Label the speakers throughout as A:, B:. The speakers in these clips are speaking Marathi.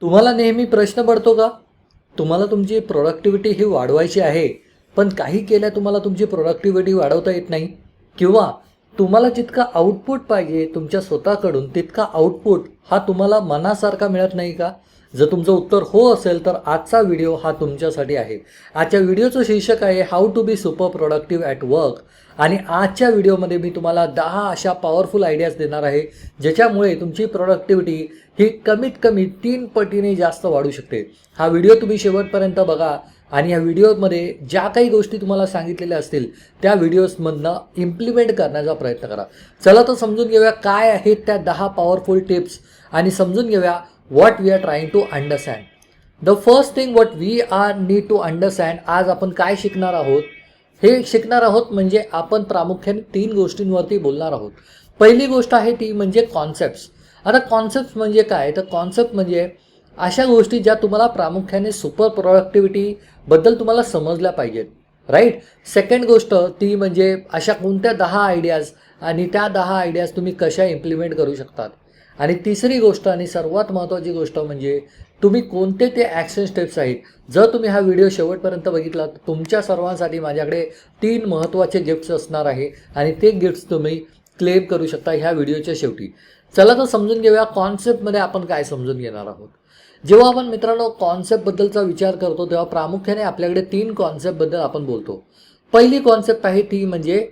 A: तुम्हाला नेहमी प्रश्न पडतो का? तुम्हाला तुमची प्रोडक्टिव्हिटी ही वाढवायची आहे, पण काही केल्या तुम्हाला तुमची प्रोडक्टिव्हिटी वाढवता येत नाही, किंवा तुम्हाला जितका आउटपुट पाहिजे तुमच्या स्वतःकडून तितका आउटपुट हा तुम्हाला मनासारखा मिळत नाही का? जर तुमचं उत्तर हो असेल तर आजचा व्हिडिओ हा तुमच्यासाठी आहे. आजच्या व्हिडिओचं शीर्षक आहे how to be super productive at work. आणि आजच्या व्हिडिओमध्ये मी तुम्हाला 10 अशा पॉवरफुल आयडियाज देणार आहे ज्याच्यामुळे तुमची प्रोडक्टिव्हिटी ही कमीत कमी 3 पटीने जास्त वाढू शकते. हा व्हिडिओ तुम्ही शेवटपर्यंत बघा आणि या व्हिडिओमध्ये ज्या काही गोष्टी तुम्हाला सांगितलेल्या असतील त्या व्हिडिओजमधनं इम्प्लिमेंट करण्याचा प्रयत्न करा. चला तर समजून घेऊया काय आहेत त्या 10 पॉवरफुल टिप्स आणि समजून घेऊया what we are trying to understand. The first thing what we are need to understand. आज आपण काय शिकणार आहोत? हे शिकणार आहोत म्हणजे आपण प्रामुख्याने 3 गोष्टींवरती बोलणार आहोत. पहिली गोष्ट आहे ती म्हणजे कॉन्सेप्ट्स. आता कॉन्सेप्ट्स म्हणजे काय? तर कॉन्सेप्ट म्हणजे अशा गोष्टी ज्या तुम्हाला प्रामुख्याने सुपर प्रोडक्टिव्हिटीबद्दल तुम्हाला समजल्या पाहिजेत, राईट. सेकंड गोष्ट ती म्हणजे अशा कोणत्या 10 आयडियाज आणि त्या 10 आयडियाज तुम्ही कशा इम्प्लिमेंट करू शकतात. आणि तिसरी गोष्ट आणि सर्वात महत्त्वाची गोष्ट म्हणजे तुम्ही कोणते ते ॲक्शन स्टेप्स आहेत. जर तुम्ही हा व्हिडिओ शेवटपर्यंत बघितला तर तुमच्या सर्वांसाठी माझ्याकडे 3 महत्त्वाचे गिफ्ट्स असणार आहे आणि ते गिफ्ट्स तुम्ही क्लेम करू शकता ह्या व्हिडिओच्या शेवटी. चला तर समजून घेऊया कॉन्सेप्टमध्ये आपण काय समजून घेणार आहोत. जेव्हा आपण मित्रांनो कॉन्सेप्टबद्दलचा विचार करतो तेव्हा प्रामुख्याने आपल्याकडे 3 कॉन्सेप्टबद्दल आपण बोलतो. पहिली कॉन्सेप्ट आहे ती म्हणजे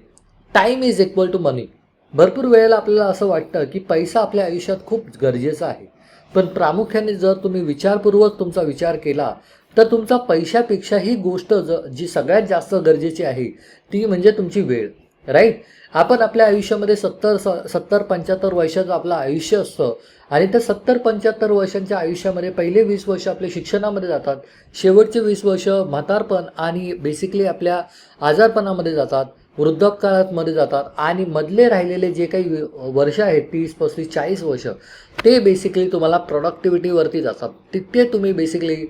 A: टाईम इज इक्वल टू मनी. भरपूर वेळेला आपल्याला असं वाटतं की पैसा आपल्या आयुष्यात खूप गरजेचा आहे, पण प्रामुख्याने जर तुम्ही विचारपूर्वक तुमचा विचार केला तर तुमचा पैशापेक्षा ही गोष्ट जी सगळ्यात जास्त गरजेची आहे ती म्हणजे तुमची वेळ, राईट. आपण आपल्या आयुष्यामध्ये 70-75 वर्षाचं आपलं आयुष्य असतं आणि त्या 70-75 वर्षांच्या आयुष्यामध्ये पहिले 20 वर्ष आपले शिक्षणामध्ये जातात, शेवटचे 20 वर्ष म्हातारपण आणि बेसिकली आपल्या आजारपणामध्ये जातात, वृद्धापकाळामध्ये जातात आणि मधले राहिलेले जे काही वर्ष आहेत 30, 35, 40 वर्ष ते बेसिकली तुम्हाला प्रोडक्टिव्हिटीवरती जातात. तिथे तुम्ही बेसिकली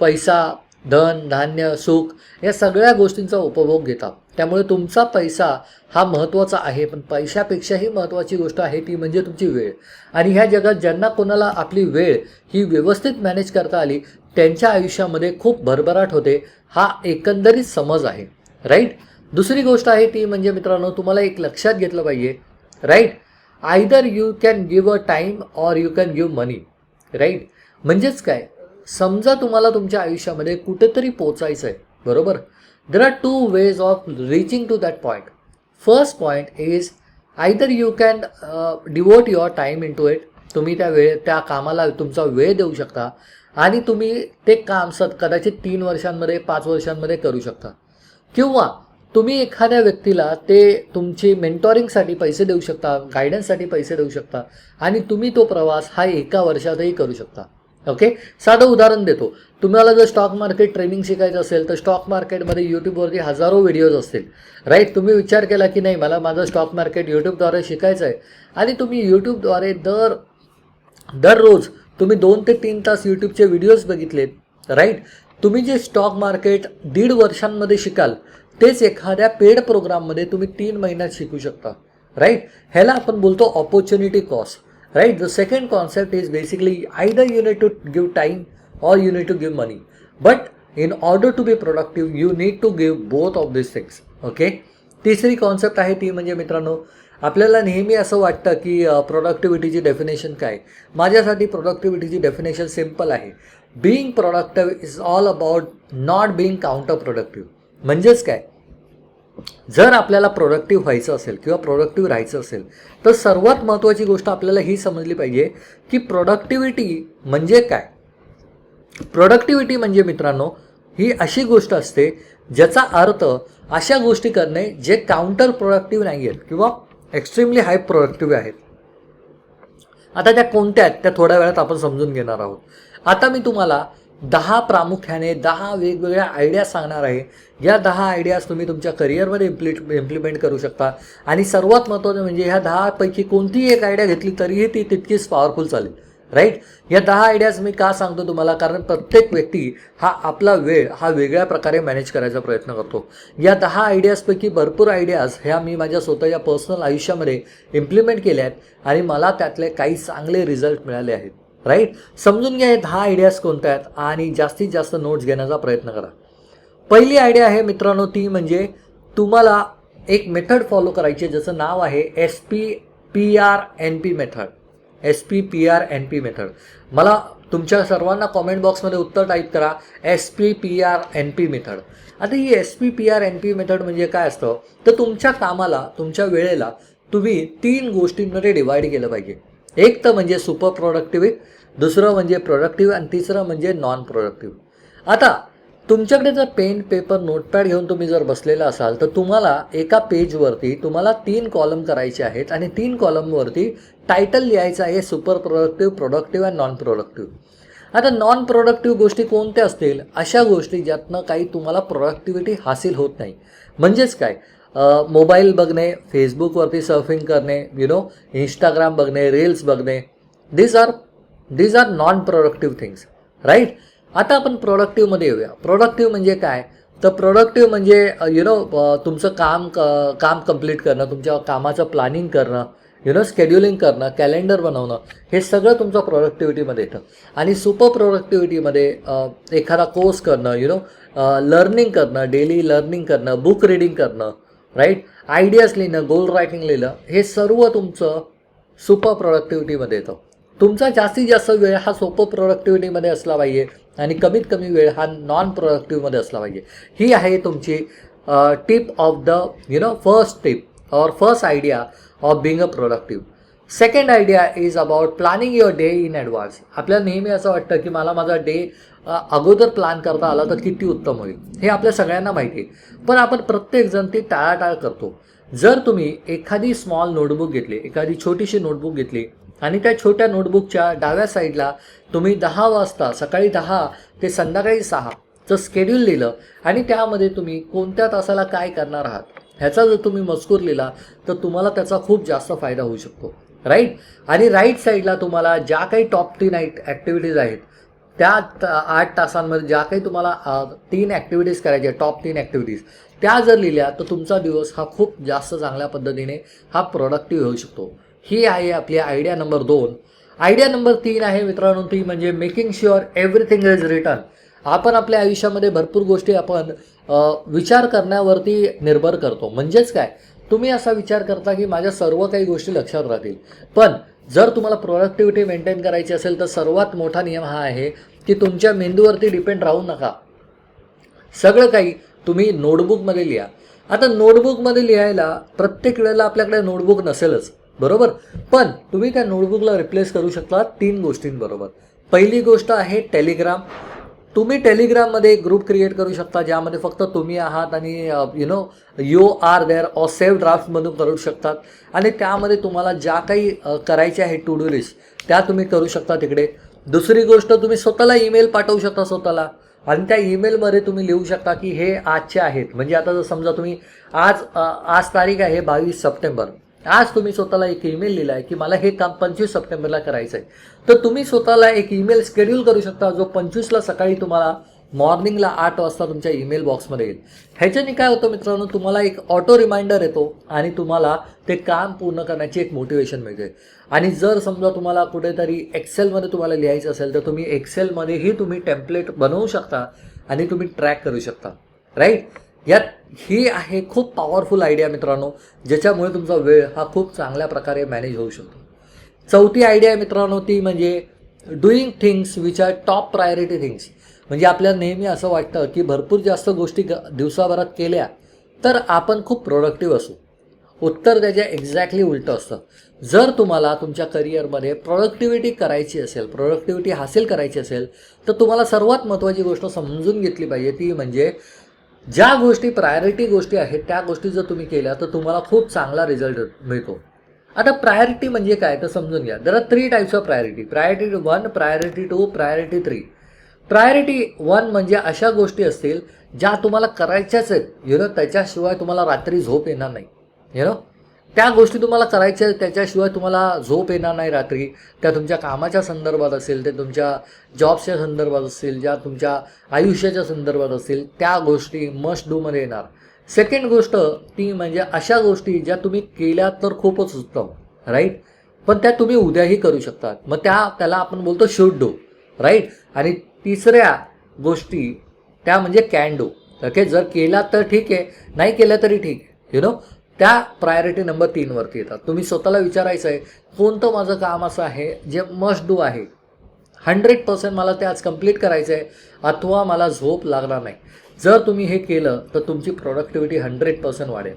A: पैसा, धन, धान्य, सुख या सगळ्या गोष्टींचा उपभोग घेता. त्यामुळे तुमचा पैसा हा महत्त्वाचा आहे, पण पैशापेक्षाही महत्त्वाची गोष्ट आहे ती म्हणजे तुमची वेळ. आणि ह्या जगात ज्यांना कोणाला आपली वेळ ही व्यवस्थित मॅनेज करता आली त्यांच्या आयुष्यामध्ये खूप भरभराट होते, हा एकंदरीत समज आहे, राईट. दुसरी गोष्ट आहे ती म्हणजे मित्रांनो तुम्हाला एक लक्षात घेतलं पाहिजे, right. Either you can give a time or you can give money, right. म्हणजेच काय, समजा तुम्हाला तुमच्या आयुष्यामध्ये कुठेतरी पोचायचं आहे, बरोबर. There are 2 ways of reaching to that point. First point is either you can devote your time into it. तुम्ही त्या कामाला तुमचा वेळ देऊ शकता आणि तुम्ही ते काम कदाचित 3 वर्षांमध्ये 5 वर्षांमध्ये करू शकता, किंवा तुम्ही एखाद्या व्यक्तीला ते तुमची मेंटॉरिंगसाठी पैसे देऊ शकता, गायडन्ससाठी पैसे देऊ शकता आणि तुम्ही तो प्रवास हा 1 वर्षातही करू शकता. ओके. साधं उदाहरण देतो. तुम्हाला जर स्टॉक मार्केट ट्रेनिंग शिकायचं असेल तर स्टॉक मार्केटमध्ये यूट्यूबवरती हजारो व्हिडिओज असतील, राईट. तुम्ही विचार केला की नाही मला माझं स्टॉक मार्केट यूट्यूबद्वारे शिकायचं आहे आणि तुम्ही यूट्यूबद्वारे दररोज तुम्ही 2 ते 3 तास यूट्यूबचे व्हिडिओज बघितलेत, राईट. तुम्ही जे स्टॉक मार्केट 1.5 वर्षांमध्ये शिकाल तेच एखाद्या पेड प्रोग्राममध्ये तुम्ही 3 महिन्यात शिकू शकता, राईट. ह्याला आपण बोलतो opportunity cost, right. The second concept is basically either you need to give time or you need to give money, but in order to be productive you need to give both of these things, okay. तिसरी कॉन्सेप्ट आहे ती म्हणजे मित्रांनो आपल्याला नेहमी असं वाटतं की प्रोडक्टिव्हिटीची डेफिनेशन काय. माझ्यासाठी प्रोडक्टिव्हिटीची डेफिनेशन सिम्पल आहे. Being productive is all about not being counter productive. म्हणजेच काय, जर आपल्याला प्रोडक्टिव्ह व्हायचं असेल किंवा प्रोडक्टिव्ह राहायचं असेल तर सर्वात महत्त्वाची गोष्ट आपल्याला ही समजली पाहिजे की प्रोडक्टिव्हिटी म्हणजे काय. प्रोडक्टिव्हिटी म्हणजे मित्रांनो ही अशी गोष्ट असते ज्याचा अर्थ अशा गोष्टी करणे जे काउंटर प्रोडक्टिव्ह नाही आहेत किंवा एक्स्ट्रीमली हाय प्रोडक्टिव्ह आहेत. आता त्या कोणत्या आहेत त्या थोड्या वेळात आपण समजून घेणार आहोत. आता मी तुम्हाला 10 प्रामुख्याने 10 वेगवेगळ्या आयडियाज सांगणार आहे. या 10 आयडियाज तुम्ही तुमच्या करिअरमध्ये इम्प्लिमेंट करू शकता आणि सर्वात महत्त्वाचं म्हणजे ह्या 10 पैकी कोणतीही एक आयडिया घेतली तरीही ती तितकीच पॉवरफुल चालेल, राईट. या 10 आयडियाज मी का सांगतो तुम्हाला, कारण प्रत्येक व्यक्ती हा आपला वेळ हा वेगळ्या प्रकारे मॅनेज करायचा प्रयत्न करतो. या 10 आयडियाजपैकी भरपूर आयडियाज ह्या मी माझ्या स्वतःच्या पर्सनल आयुष्यामध्ये इम्प्लिमेंट केल्या आहेत आणि मला त्यातले काही चांगले रिझल्ट मिळाले आहेत, राईट. समजून घ्या हे 10 आयडियाज कोणत्या आहेत आणि जास्तीत जास्त नोट्स घेण्याचा प्रयत्न करा. पहिली आयडिया आहे मित्रांनो ती म्हणजे तुम्हाला एक मेथड फॉलो करायची, ज्याचं नाव आहे SPPRNP मेथड. SPPRNP method. मला तुमच्या सर्वांना कॉमेंट बॉक्समध्ये उत्तर टाईप करा SPPRNP मेथड. आता ही SPPRNP मेथड म्हणजे काय असतं, तर तुमच्या कामाला, तुमच्या वेळेला तुम्ही 3 गोष्टींमध्ये डिवाईड केलं पाहिजे. एक तर म्हणजे सुपर प्रोडक्टिव्ह, दुसरं म्हणजे प्रोडक्टिव्ह आणि तिसरं म्हणजे नॉन प्रोडक्टिव्ह. आता तुमच्याकडे जर पेन, पेपर, नोटपॅड घेऊन तुम्ही जर बसलेला असाल तर तुम्हाला एका पेजवरती तुम्हाला 3 कॉलम करायचे आहेत आणि 3 कॉलमवरती टायटल लिहायचं आहे सुपर प्रोडक्टिव्ह, प्रोडक्टिव्ह आणि नॉन प्रोडक्टिव्ह. आता नॉन प्रोडक्टिव्ह गोष्टी कोणत्या असतील, अशा गोष्टी ज्यातनं काही तुम्हाला प्रोडक्टिव्हिटी हासिल होत नाही. म्हणजेच काय, मोबाईल बघणे, फेसबुकवरती सर्फिंग करणे, इंस्टाग्राम बघणे, रील्स बघणे, these are non productive things, right. आता आपण प्रोडक्टिव्हमध्ये येऊया. प्रोडक्टिव्ह म्हणजे काय, तर प्रोडक्टिव्ह म्हणजे तुमचं काम कंप्लीट करणं, तुमच्या कामाचं प्लॅनिंग करणं, शेड्युलिंग करणं, कॅलेंडर बनवणं, हे सगळं तुमचं प्रोडक्टिव्हिटीमध्ये येतं. आणि सुपर प्रोडक्टिव्हिटीमध्ये एखादा कोर्स करणं, लर्निंग करणं, डेली लर्निंग करणं, बुक रीडिंग करणं, राईट, आयडियाज लिहिणं, गोल रायटिंग लिहिणं, हे सर्व तुमचं सुपर प्रोडक्टिव्हिटीमध्ये येतं. तुमचा जास्तीत जास्त वेळ हा सुपर प्रोडक्टिव्हिटीमध्ये असला पाहिजे आणि कमीत कमी वेळ हा नॉन प्रोडक्टिव्हमध्ये असला पाहिजे. ही आहे तुमची tip of the first tip or first idea of being a productive. Second idea is about planning your day in advance. आपल्याला नेहमी असं वाटतं की मला माझा डे अगोदर प्लॅन करता आला तर किती उत्तम होईल. हे आपल्या सगळ्यांना माहिती आहे, पण आपण प्रत्येकजण ती टाळाटाळ करतो. जर तुम्ही एखादी स्मॉल नोटबुक घेतली, एखादी छोटीशी नोटबुक घेतली आणि त्या छोट्या नोटबुकच्या डाव्या साईडला तुम्ही 10 वाजता, सकाळी 10 ते संध्याकाळी 6चं स्केड्यूल लिहिलं आणि त्यामध्ये तुम्ही कोणत्या तासाला काय करणार आहात ह्याचा जर तुम्ही मजकूर लिहिला तर तुम्हाला त्याचा खूप जास्त फायदा होऊ शकतो, राईट. आणि राईट साईडला तुम्हाला ज्या काही टॉप 3 ॲक्टिव्हिटीज आहेत, त्या 8 तासांमध्ये ज्या काही तुम्हाला 3 ॲक्टिव्हिटीज करायच्या, टॉप 3 ॲक्टिव्हिटीज, त्या जर लिहिल्या तर तुमचा दिवस हा खूप जास्त चांगल्या पद्धतीने हा प्रोडक्टिव्ह होऊ शकतो. ही आहे आपली आयडिया नंबर 2. आयडिया नंबर 3 आहे मित्रांनो, ती म्हणजे making sure everything is written. आपण आपल्या आयुष्यामध्ये भरपूर गोष्टी आपण विचार करण्यावरती निर्भर करतो. म्हणजेच काय, तुम्ही असा विचार करता की माझ्या सर्व काही गोष्टी लक्षात राहतील, पण जर तुम्हाला प्रोडक्टिव्हिटी मेंटेन करायची असेल तर सर्वात मोठा नियम हा आहे की तुमच्या मेंदूवरती डिपेंड राहू नका. सगळं काही तुम्ही नोटबुकमध्ये लिहा. आता नोटबुकमध्ये लिहायला प्रत्येक वेळेला आपल्याकडे नोटबुक नसेलच, बरोबर, पण तुम्ही त्या नोटबुकला रिप्लेस करू शकता 3 गोष्टींबरोबर. पहिली गोष्ट आहे टेलिग्राम. तुम्ही टेलिग्राममध्ये एक ग्रुप क्रिएट करू शकता ज्यामध्ये फक्त तुम्ही आहात आणि you are there or save ड्राफ्टमधून करू शकतात आणि त्यामध्ये तुम्हाला ज्या काही करायच्या आहेत टू डू लिस्ट त्या तुम्ही करू शकता तिकडे. दुसरी गोष्ट, तुम्ही स्वतःला ईमेल पाठवू शकता स्वतःला आणि त्या ईमेलमध्ये तुम्ही लिहू शकता की हे आजचे आहेत. म्हणजे आता जर समजा तुम्ही आज तारीख आहे 22 सप्टेंबर, आज तुम्ही स्वतःला एक ईमेल लिहिला आहे की मला हे काम 25 सप्टेंबरला करायचं आहे, तर तुम्ही स्वतःला एक ईमेल शेड्यूल करू शकता जो 25ला सकाळी तुम्हाला मॉर्निंगला 8 वाजता तुमच्या ईमेल बॉक्समध्ये येईल. ह्याच्याने काय होतं मित्रांनो, तुम्हाला एक ऑटो रिमाइंडर येतो आणि तुम्हाला ते काम पूर्ण करण्याची एक मोटिवेशन मिळते. आणि जर समजा तुम्हाला कुठेतरी एक्सेलमध्ये तुम्हाला लिहायचं असेल तर तुम्ही एक्सेलमध्येही तुम्ही टेम्पलेट बनवू शकता आणि तुम्ही ट्रॅक करू शकता, राईट. ही आहे खूप पॉवरफुल आयडिया मित्रांनो, ज्याच्यामुळे तुमचा वेळ हा खूप चांगल्या प्रकारे मॅनेज होऊ शकतो. चौथी आयडिया मित्रांनो ती म्हणजे doing things which are top priority things. म्हणजे आपल्याला नेहमी असं वाटतं की भरपूर जास्त गोष्टी दिवसाभरात केल्या तर आपण खूप प्रोडक्टिव्ह असू. उत्तर त्याच्या एक्झॅक्टली उलटं असतं. जर तुम्हाला तुमच्या करिअरमध्ये प्रोडक्टिव्हिटी करायची असेल, प्रोडक्टिव्हिटी हासिल करायची असेल तर तुम्हाला सर्वात महत्त्वाची गोष्ट समजून घेतली पाहिजे, ती म्हणजे ज्या गोष्टी प्रायोरिटी गोष्टी आहेत त्या गोष्टी जर तुम्ही केल्या तर तुम्हाला खूप चांगला रिझल्ट मिळतो. आता प्रायोरिटी म्हणजे काय तर समजून घ्या. There are 3 types of priority. Priority 1, priority 2, priority 3. Priority 1 म्हणजे अशा गोष्टी असतील ज्या तुम्हाला करायच्याच आहेत, त्याच्याशिवाय तुम्हाला रात्री झोप येणार नाही. त्या गोष्टी तुम्हाला करायच्या त्याच्याशिवाय तुम्हाला झोप येणार नाही रात्री. त्या तुमच्या कामाच्या संदर्भात असेल, ते तुमच्या जॉबच्या संदर्भात असतील, ज्या तुमच्या आयुष्याच्या संदर्भात असतील, त्या गोष्टी मस्ट डूमध्ये येणार. सेकंड गोष्ट ती म्हणजे अशा गोष्टी ज्या तुम्ही केल्या तर खूपच उत्तम, राईट. पण त्या तुम्ही उद्याही करू शकता. मग त्याला आपण बोलतो शुड डू, राईट. आणि तिसऱ्या गोष्टी त्या म्हणजे कॅन डू. ओके, जर केला तर ठीक आहे, नाही केलं तरी ठीक आहे. त्या प्रायोरिटी नंबर 3 वरती येतात. तुम्ही स्वतःला विचारायचं आहे, कोणतं माझं काम असं आहे जे मस्ट डू आहे, 100% मला ते आज कंप्लीट करायचं आहे, अथवा मला झोप लागणार नाही. जर तुम्ही हे केलं तर तुमची प्रोडक्टिव्हिटी 100% वाढेल.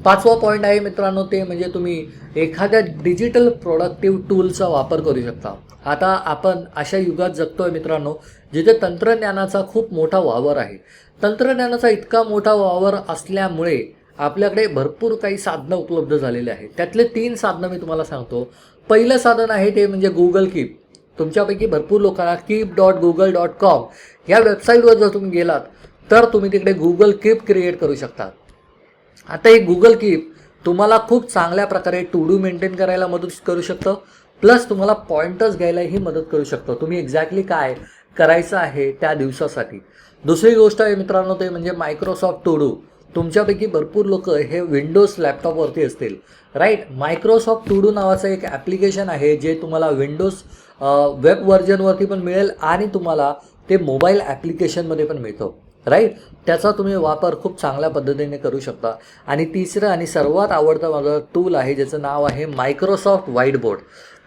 A: 5वा पॉईंट आहे मित्रांनो, ते म्हणजे तुम्ही एखाद्या डिजिटल प्रोडक्टिव्ह टूलचा वापर करू शकता. आता आपण अशा युगात जगतोय मित्रांनो, जिथे तंत्रज्ञानाचा खूप मोठा वावर आहे. तंत्रज्ञानाचा इतका मोठा वावर असल्यामुळे आपल्याकडे भरपूर काही साधनं उपलब्ध झालेली आहेत. त्यातले 3 साधनं मी तुम्हाला सांगतो. पहिलं साधन आहे ते म्हणजे गुगल कीप. तुमच्यापैकी भरपूर लोकांना keep.google.com या वेबसाईटवर जर तुम्ही गेलात तर तुम्ही तिकडे गुगल कीप क्रिएट करू शकता. आता हे गुगल कीप तुम्हाला खूप चांगल्या प्रकारे टू डू मेंटेन करायला मदत करू शकतं, प्लस तुम्हाला पॉइंटर्स घ्यायलाही मदत करू शकतं, तुम्ही एक्झॅक्टली काय करायचं आहे त्या दिवसासाठी. दुसरी गोष्ट आहे मित्रांनो, ते म्हणजे मायक्रोसॉफ्ट टू डू. तुमच्यापैकी भरपूर लोक हे विंडोज लॅपटॉपवरती असतील, राईट. मायक्रोसॉफ्ट टू डू नावाचं एक ॲप्लिकेशन आहे जे तुम्हाला विंडोज वेब व्हर्जनवरती पण मिळेल आणि तुम्हाला ते मोबाईल ॲप्लिकेशनमध्ये पण मिळतं, राईट. त्याचा तुम्ही वापर खूप चांगल्या पद्धतीने करू शकता. आणि तिसरं आणि सर्वात आवडतं माझं टूल आहे ज्याचं नाव आहे मायक्रोसॉफ्ट व्हाईट बोर्ड.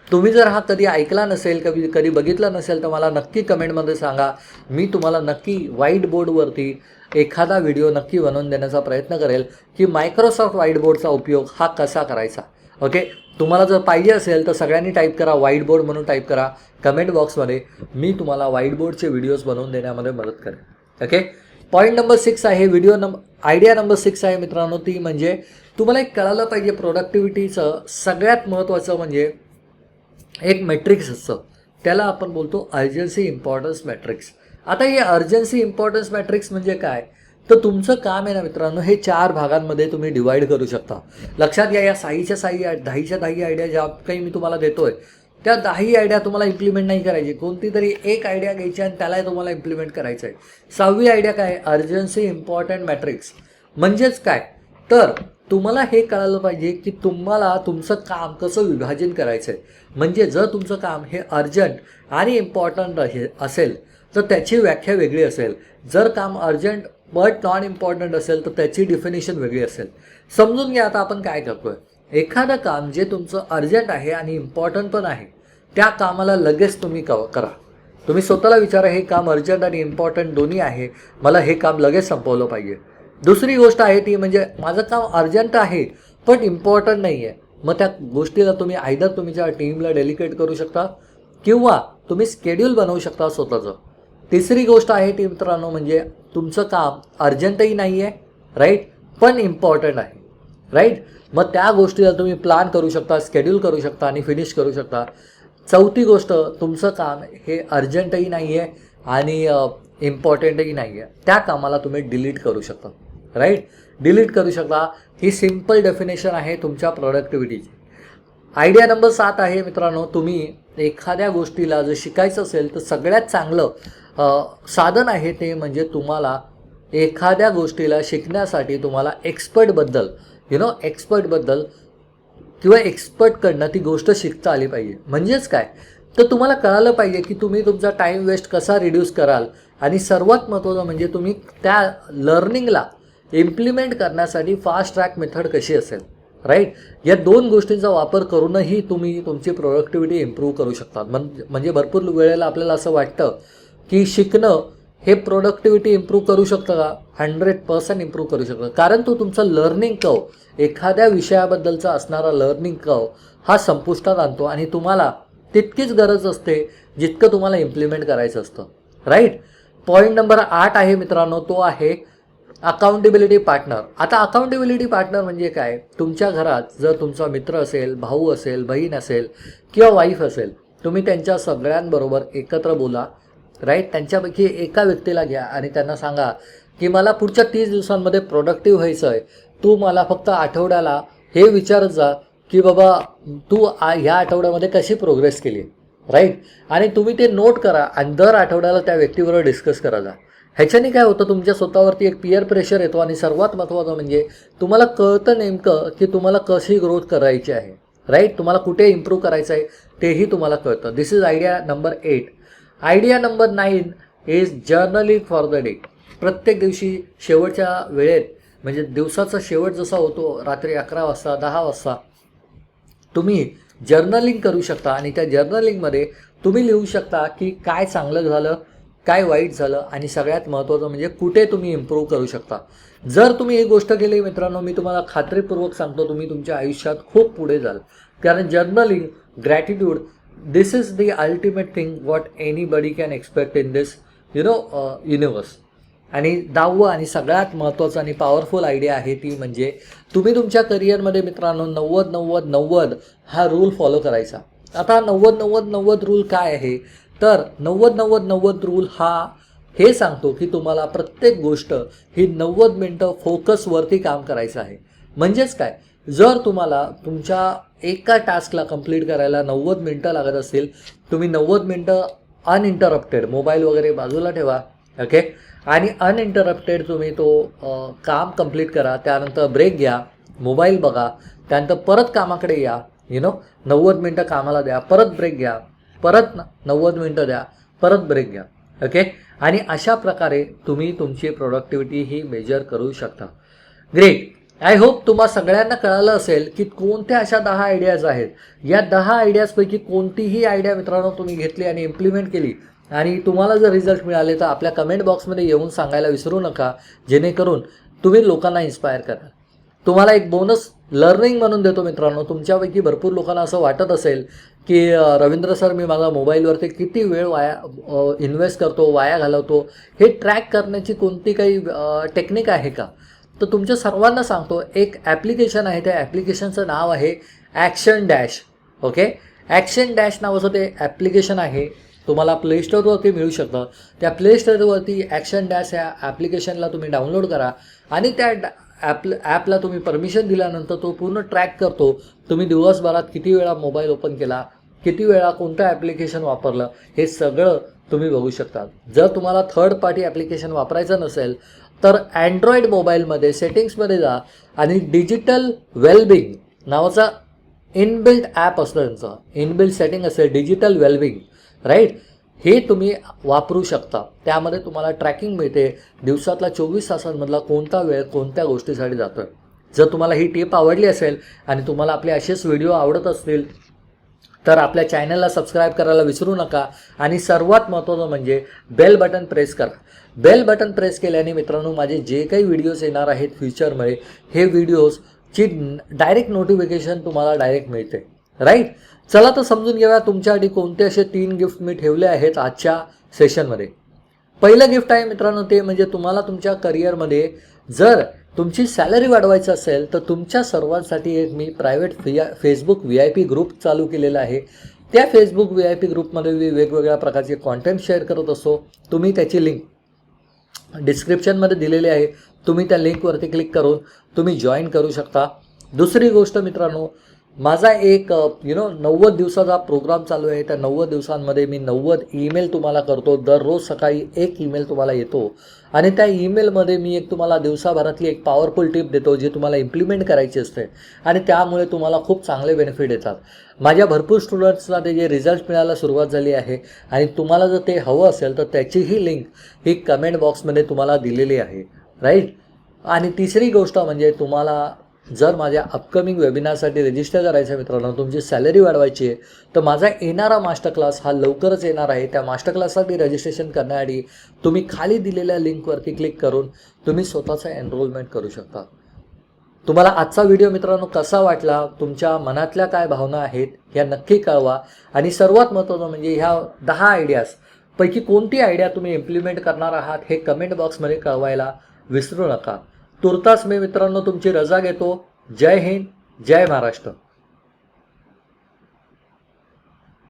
A: तुम्ही जर हा कधी ऐकला नसेल, कधी बघितला नसेल तर मला नक्की कमेंटमध्ये सांगा. मी तुम्हाला नक्की व्हाईट बोर्डवरती एखादा व्हिडिओ नक्की बनवून देण्याचा प्रयत्न करेल की मायक्रोसॉफ्ट व्हाईट बोर्डचा उपयोग हा कसा करायचा. ओके, तुम्हाला जर पाहिजे असेल तर सगळ्यांनी टाईप करा, व्हाईट बोर्ड म्हणून टाईप करा कमेंट बॉक्समध्ये. मी तुम्हाला व्हाईट बोर्डचे व्हिडिओज बनवून देण्यामध्ये मदत करेन. ओके, पॉईंट नंबर 6 आहे, आयडिया नंबर 6 आहे मित्रांनो, ती म्हणजे तुम्हाला एक कळालं पाहिजे प्रोडक्टिव्हिटीचं सगळ्यात महत्त्वाचं म्हणजे एक मॅट्रिक्स असतं, त्याला आपण बोलतो अर्जन्सी इम्पॉर्टन्स मॅट्रिक्स. आता हे अर्जन्सी इम्पॉर्टन्स मॅट्रिक्स म्हणजे काय, तर तुमचं काम आहे ना मित्रांनो, हे 4 भागांमध्ये तुम्ही डिवाईड करू शकता. लक्षात घ्या, या 10च्या 10 आयडिया ज्या काही मी तुम्हाला देतोय त्या 10 आयडिया तुम्हाला इम्प्लिमेंट नाही करायची, कोणती तरी एक आयडिया घ्यायची आणि त्यालाही तुम्हाला इम्प्लिमेंट करायचं आहे. 6वी आयडिया काय, अर्जन्सी इम्पॉर्टंट मॅट्रिक्स. म्हणजेच काय, तर तुम्हाला हे कळालं पाहिजे की तुम्हाला तुमचं काम कसं विभाजन करायचं आहे. म्हणजे जर तुमचं काम हे अर्जंट आणि इम्पॉर्टंट असेल तर त्याची व्याख्या वेगळी असेल. जर काम अर्जंट बट नॉन इम्पॉर्टंट असेल तर त्याची डिफिनेशन वेगळी असेल. समजून घ्या आता आपण काय करतोय. एखादं काम जे तुमचं अर्जंट आहे आणि इम्पॉर्टंट पण आहे, त्या कामाला लगेच तुम्ही करा. तुम्ही स्वतःला विचारा, हे काम अर्जंट आणि इम्पॉर्टंट दोन्ही आहे, मला हे काम लगेच संपवलं पाहिजे. दुसरी गोष्ट आहे ती म्हणजे माझं काम अर्जंट आहे पण इम्पॉर्टंट नाही आहे. मग त्या गोष्टीला तुम्ही आयदर तुमच्या टीमला डेलिकेट करू शकता किंवा तुम्ही स्केड्यूल बनवू शकता स्वतःचं. तिसरी गोष्ट आहे ती मित्रांनो म्हणजे तुमचं काम अर्जंटही नाही आहे, राईट, पण इम्पॉर्टंट आहे, राईट. मग त्या गोष्टीला तुम्ही प्लॅन करू शकता, स्केड्यूल करू शकता आणि फिनिश करू शकता. चौथी गोष्ट, तुमचं काम हे अर्जंटही नाही आहे आणि इम्पॉर्टंटही नाही आहे, त्या कामाला तुम्ही डिलीट करू शकता, राईट, डिलीट करू शकता. ही सिम्पल डेफिनेशन आहे तुमच्या प्रोडक्टिव्हिटीची. आयडिया नंबर 7 आहे मित्रांनो, तुम्ही एखाद्या गोष्टीला जर शिकायचं असेल तर सगळ्यात चांगलं साधन आहे ते म्हणजे तुम्हाला एखाद्या गोष्टीला शिकण्यासाठी तुम्हाला एक्सपर्टबद्दल किंवा एक्सपर्टकडनं ती गोष्ट शिकता आली पाहिजे. म्हणजेच काय, तर तुम्हाला कळालं पाहिजे की तुम्ही तुमचा टाईम वेस्ट कसा रिड्यूस कराल आणि सर्वात महत्त्वाचं म्हणजे तुम्ही त्या लर्निंगला इम्प्लिमेंट करण्यासाठी फास्ट ट्रॅक मेथड कशी असेल, राईट. या 2 गोष्टींचा वापर करूनही तुम्ही तुमची प्रोडक्टिव्हिटी इम्प्रूव्ह करू शकता. म्हणजे भरपूर वेळेला आपल्याला असं वाटतं की शिकणं हे प्रोडक्टिव्हिटी इम्प्रूव्ह करू शकतं का, 100% इम्प्रूव्ह करू शकतं. कारण तो तुमचा लर्निंग कर्व, एखाद्या विषयाबद्दलचा असणारा लर्निंग कर्व हा संपुष्टात आणतो आणि तुम्हाला तितकीच गरज असते जितकं तुम्हाला इम्प्लिमेंट करायचं असतं, राईट. पॉईंट नंबर 8 आहे मित्रांनो, तो आहे अकाउंटेबिलिटी पार्टनर. आता अकाउंटेबिलिटी पार्टनर म्हणजे काय, तुमच्या घरात जर तुमचा मित्र असेल, भाऊ असेल, बहीण असेल किंवा वाईफ असेल, तुम्ही त्यांच्या सगळ्यांबरोबर एकत्र बोला, राईट. त्यांच्यापैकी एका व्यक्तीला घ्या आणि त्यांना सांगा की मला पुढच्या 30 दिवसांमध्ये प्रोडक्टिव्ह व्हायचं आहे. तू मला फक्त आठवड्याला हे विचारत जा की बाबा तू ह्या आठवड्यामध्ये कशी प्रोग्रेस केली, राईट. आणि तुम्ही ते नोट करा आणि दर आठवड्याला त्या व्यक्तीबरोबर डिस्कस करा जा. ह्याच्याने काय होतं, तुमच्या स्वतःवरती एक पिअर प्रेशर येतो आणि सर्वात महत्त्वाचं म्हणजे तुम्हाला कळतं नेमकं की तुम्हाला कशी ग्रोथ करायची आहे, राईट. तुम्हाला कुठे इम्प्रूव्ह करायचं आहे तेही तुम्हाला कळतं. This is idea number 8. Idea number 9 is journaling for the day. प्रत्येक दिवशी शेवटच्या वेळेत म्हणजे दिवसाचा शेवट जसा होतो रात्री 11 वाजता 10 वाजता तुम्ही जर्नलिंग करू शकता आणि त्या जर्नलिंगमध्ये तुम्ही लिहू शकता की काय चांगलं झालं, काय वाईट झालं आणि सगळ्यात महत्त्वाचं म्हणजे कुठे तुम्ही इम्प्रूव्ह करू शकता. जर तुम्ही ही गोष्ट केली मित्रांनो, मी तुम्हाला खात्रीपूर्वक सांगतो तुम्ही तुमच्या आयुष्यात खूप पुढे जाल. कारण journaling, gratitude, this is the ultimate thing what anybody can expect in this universe. आणि 10वं आणि सगळ्यात महत्त्वाचं आणि पॉवरफुल आयडिया आहे ती म्हणजे तुम्ही तुमच्या करिअरमध्ये मित्रांनो 90-90-90 हा रूल फॉलो करायचा. आता 90-90-90 रूल काय आहे तर 90-90-90 रूल हे सांगतो की तुम्हाला प्रत्येक गोष्ट ही 90 मिनटं फोकसवरती काम करायचं आहे. म्हणजेच काय, जर तुम्हाला तुमच्या एका टास्कला कंप्लीट करायला 90 मिनटं लागत असतील, तुम्ही 90 मिनटं अनइंटरप्टेड मोबाईल वगैरे बाजूला ठेवा, ओके, आणि अनइंटरप्टेड तुम्ही तो काम कंप्लीट करा. त्यानंतर ब्रेक घ्या, मोबाईल बघा, त्यानंतर परत कामाकडे या. 90 मिनटं कामाला द्या, परत ब्रेक घ्या, परत 90 मिनटं द्या, परत ब्रेक घ्या, ओके. आणि अशा प्रकारे तुम्ही तुमची प्रोडक्टिव्हिटी ही मेजर करू शकता. ग्रेट. आय होप तुम्हा सगळ्यांना कळालं असेल की कोणत्या अशा 10 आयडियाज आहेत. या 10 आयडियाजपैकी कोणतीही आयडिया मित्रांनो तुम्ही घेतली आणि इम्प्लिमेंट केली आणि तुम्हाला जर रिझल्ट मिळाले तर आपल्या कमेंट बॉक्समध्ये येऊन सांगायला विसरू नका, जेणेकरून तुम्ही लोकांना इन्स्पायर कराल. तुम्हाला एक बोनस लर्निंग म्हणून देतो मित्रांनो. तुमच्यापैकी भरपूर लोकांना असं वाटत असेल की रवींद्र सर, मी माझा मोबाईलवरती किती वेळ इन्व्हेस्ट करतो, वाया घालवतो, हे ट्रॅक करण्याची कोणती काही टेक्निक आहे का? तर तुमच्या सर्वांना सांगतो, एक ॲप्लिकेशन आहे. त्या ॲप्लिकेशनचं नाव आहे action dash, okay. Action dash नावाचं ते ॲप्लिकेशन आहे. तुम्हाला प्ले स्टोअरवरती मिळू शकतं. त्या प्ले स्टोअरवरती ॲक्शन डॅश या ॲप्लिकेशनला तुम्ही डाउनलोड करा आणि त्या ॲपला तुम्ही परमिशन दिल्यानंतर तो पूर्ण ट्रॅक करतो. तुम्ही दिवसभरात किती वेळा मोबाईल ओपन केला, किती वेळा कोणतं ॲप्लिकेशन वापरलं, हे सगळं तुम्ही बघू शकता. जर तुम्हाला थर्ड पार्टी ॲप्लिकेशन वापरायचं नसेल तर अँड्रॉईड मोबाईलमध्ये सेटिंग्समध्ये जा आणि डिजिटल वेलबिंग नावाचा इनबिल्ट ॲप असतं, त्यांचं इनबिल्ट सेटिंग असेल डिजिटल वेलबिंग, राईट. हे तुम्ही वापरू शकता. त्यामध्ये तुम्हाला ट्रॅकिंग मिळते, दिवसातला 24 तासांमधला कोणता वेळ कोणत्या गोष्टीसाठी जातो आहे. जर तुम्हाला ही टिप आवडली असेल आणि तुम्हाला आपले असेच व्हिडिओ आवडत असतील तर आपल्या चॅनलला सबस्क्राईब करायला विसरू नका. आणि सर्वात महत्त्वाचं म्हणजे बेल बटन प्रेस करा. बेल बटन प्रेस केल्याने मित्रांनो माझे जे काही व्हिडिओज येणार आहेत फ्युचरमध्ये, हे व्हिडिओजची डायरेक्ट नोटिफिकेशन तुम्हाला डायरेक्ट मिळते, राईट. चला तर समजून घेऊया तुमच्यासाठी कोणते असे 3 गिफ्ट मी ठेवले आहेत आजच्या सेशनमध्ये. पहिलं गिफ्ट आहे मित्रांनो ते म्हणजे तुम्हाला तुमच्या करिअरमध्ये जर तुमची सॅलरी वाढवायची असेल तर तुमच्या सर्वांसाठी एक मी प्रायव्हेट फेसबुक VIP ग्रुप चालू केलेला आहे. त्या फेसबुक VIP ग्रुपमध्ये मी वेगवेगळ्या प्रकारचे कॉन्टेंट शेअर करत असतो. तुम्ही त्याची लिंक डिस्क्रिप्शनमध्ये दिलेली आहे. तुम्ही त्या लिंकवरती क्लिक करून तुम्ही जॉईन करू शकता. दुसरी गोष्ट मित्रांनो, माझा एक 90 दिवसाचा प्रोग्राम चालू आहे. त्या 90 दिवसांमध्ये मी 90 ईमेल तुम्हाला करतो. दररोज सकाळी एक ईमेल तुम्हाला येतो आणि त्या ईमेलमध्ये मी एक तुम्हाला दिवसाभरातली एक पॉवरफुल टिप देतो जी तुम्हाला इम्प्लिमेंट करायची असते आणि त्यामुळे तुम्हाला खूप चांगले बेनिफिट येतात. माझ्या भरपूर स्टुडंट्सला त्याचे रिझल्ट मिळायला सुरुवात झाली आहे आणि तुम्हाला जर ते हवं असेल तर त्याचीही लिंक ही कमेंट बॉक्समध्ये तुम्हाला दिलेली आहे, राईट. आणि तिसरी गोष्ट म्हणजे तुम्हाला जर माझ्या अपकमिंग वेबिनारसाठी रजिस्टर करायचं मित्रांनो, तुमची सॅलरी वाढवायची आहे तर माझा येणारा मास्टर क्लास हा लवकरच येणार आहे. त्या मास्टर क्लाससाठी रजिस्ट्रेशन करण्यासाठी तुम्ही खाली दिलेल्या लिंकवरती क्लिक करून तुम्ही स्वतःचा एनरोलमेंट करू शकता. तुम्हाला आजचा व्हिडिओ मित्रांनो कसा वाटला, तुमच्या मनातल्या काय भावना आहेत ह्या नक्की कळवा. आणि सर्वात महत्त्वाचं म्हणजे ह्या 10 आयडियाज पैकी कोणती आयडिया तुम्ही इम्प्लिमेंट करणार आहात हे कमेंट बॉक्समध्ये कळवायला विसरू नका. तुर्तास मी मित्रांनो तुमची रजा घेतो. जय हिंद, जय महाराष्ट्र.